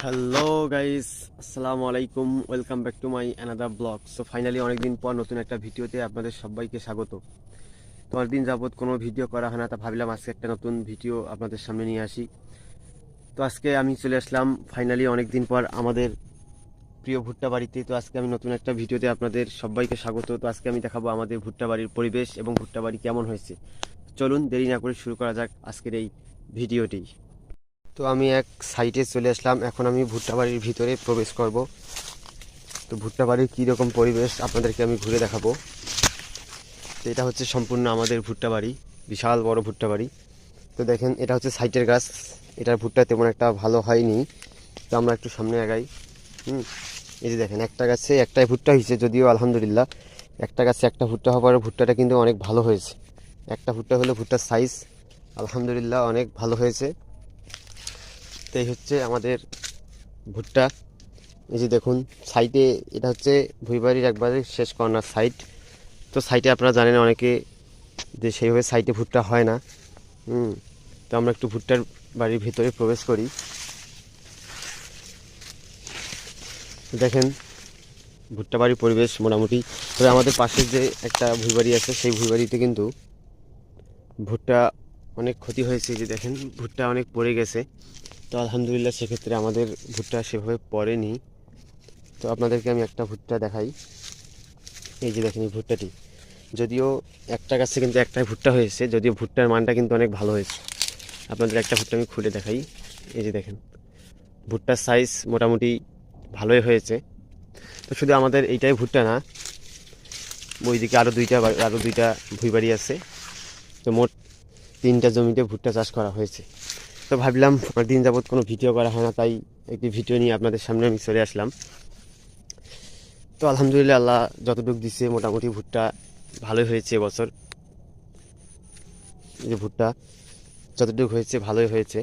Hello guys, আসসালামু আলাইকুম। Welcome back to my another blog. So finally অনেকদিন পর নতুন একটা ভিডিওতে আপনাদের সবাইকে স্বাগত। তো অনেকদিন যাবত কোনো ভিডিও করা হয় না, তা ভাবলাম আজকে একটা নতুন ভিডিও আপনাদের সামনে নিয়ে আসি। তো আজকে আমি চলে আসলাম ফাইনালি অনেকদিন পর আমাদের প্রিয় ভুট্টা বাড়িতে। তো আজকে আমি নতুন একটা ভিডিওতে আপনাদের সবাইকে স্বাগত। তো আজকে আমি দেখাবো আমাদের ভুট্টা বাড়ির পরিবেশ এবং ভুট্টা বাড়ি কেমন হয়েছে। চলুন দেরি না করে শুরু করা যাক আজকের এই ভিডিওটি। তো আমি এক সাইটে চলে আসলাম, এখন আমি ভুট্টা বাড়ির ভিতরে প্রবেশ করব। তো ভুট্টা বাড়ির কীরকম পরিবেশ আপনাদেরকে আমি ঘুরে দেখাবো। তো এটা হচ্ছে সম্পূর্ণ আমাদের ভুট্টা বাড়ি, বিশাল বড় ভুট্টা বাড়ি। তো দেখেন এটা হচ্ছে সাইটের গাছ, এটার ভুট্টা তেমন একটা ভালো হয়নি। তো আমরা একটু সামনে আগাই। এই যে দেখেন একটা গাছে একটাই ভুট্টা হয়েছে, যদিও আলহামদুলিল্লাহ একটা গাছে একটা ভুট্টা হওয়ার ভুট্টাটা কিন্তু অনেক ভালো হয়েছে। একটা ভুট্টা হলে ভুট্টার সাইজ আলহামদুলিল্লাহ অনেক ভালো হয়েছে। তো এই হচ্ছে আমাদের ভুট্টা। এই যে দেখুন সাইডে, এটা হচ্ছে ভুঁইবাড়ির একবারে শেষ কর্নার সাইড। তো সাইটে আপনারা জানেন অনেকে যে সেইভাবে সাইটে ভুট্টা হয় না। তো আমরা একটু ভুট্টার বাড়ির ভিতরে প্রবেশ করি। দেখেন ভুট্টা বাড়ির পরিবেশ মোটামুটি। তবে আমাদের পাশে যে একটা ভুঁইবাড়ি আছে, সেই ভুঁইবাড়িতে কিন্তু ভুট্টা অনেক ক্ষতি হয়েছে। যে দেখেন ভুট্টা অনেক পড়ে গেছে। তো আলহামদুলিল্লাহ সেক্ষেত্রে আমাদের ভুট্টা সেভাবে পড়েনি। তো আপনাদেরকে আমি একটা ভুট্টা দেখাই। এই যে দেখেন এই ভুট্টাটি, যদিও একটা গাছে কিন্তু একটাই ভুট্টা হয়েছে, যদিও ভুট্টার মানটা কিন্তু অনেক ভালো হয়েছে। আপনাদের একটা ভুট্টা আমি খুলে দেখাই। এই যে দেখেন ভুট্টার সাইজ মোটামুটি ভালোই হয়েছে। তো শুধু আমাদের এইটাই ভুট্টা না, ওইদিকে আরও দুইটা ভুঁইবাড়ি আছে। তো মোট 3টা জমিতে ভুট্টা চাষ করা হয়েছে। তো ভাবলাম অনেক দিন যাবত কোনো ভিডিও করা হয় না, তাই একটি ভিডিও নিয়ে আপনাদের সামনে আমি চলে আসলাম। তো আলহামদুলিল্লাহ আল্লাহ যতটুকু দিচ্ছে মোটামুটি ভুট্টা ভালোই হয়েছে এবছর। যে ভুট্টা যতটুকু হয়েছে ভালোই হয়েছে।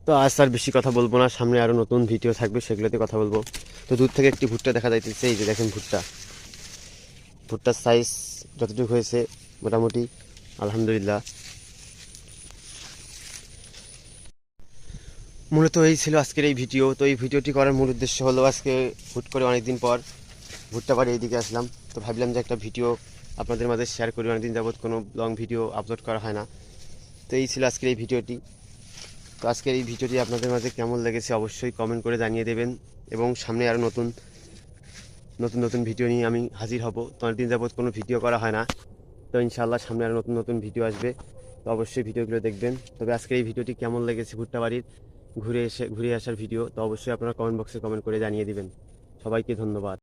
তো আজ আর বেশি কথা বলবো না, সামনে আরও নতুন ভিডিও থাকবে, সেগুলোতে কথা বলবো। তো দূর থেকে একটি ভুট্টা দেখা যাইতেছে। এই যে দেখেন ভুট্টার সাইজ যতটুকু হয়েছে মোটামুটি আলহামদুলিল্লাহ। মূলত এই ছিল আজকের এই ভিডিও। তো এই ভিডিওটি করার মূল উদ্দেশ্য হলো, আজকে হুট করে অনেকদিন পর ভুট্টা বাড়ি এইদিকে আসলাম। তো ভাবলাম যে একটা ভিডিও আপনাদের মাঝে শেয়ার করি, অনেকদিন যাবত কোনো লং ভিডিও আপলোড করা হয় না। তো এই ছিল আজকের এই ভিডিওটি। তো আজকের এই ভিডিওটি আপনাদের মাঝে কেমন লেগেছে অবশ্যই কমেন্ট করে জানিয়ে দেবেন। এবং সামনে আরও নতুন নতুন নতুন ভিডিও নিয়ে আমি হাজির হব। তো অনেকদিন যাবত কোনো ভিডিও করা হয় না, তো ইনশাআল্লাহ সামনে আরও নতুন নতুন ভিডিও আসবে। তো অবশ্যই ভিডিওগুলো দেখবেন। তবে আজকের এই ভিডিওটি কেমন লেগেছে, ভুট্টা বাড়ির ঘুরে আসার ভিডিও, তো অবশ্যই আপনারা কমেন্ট বক্সে কমেন্ট করে জানিয়ে দিবেন। সবাইকে ধন্যবাদ।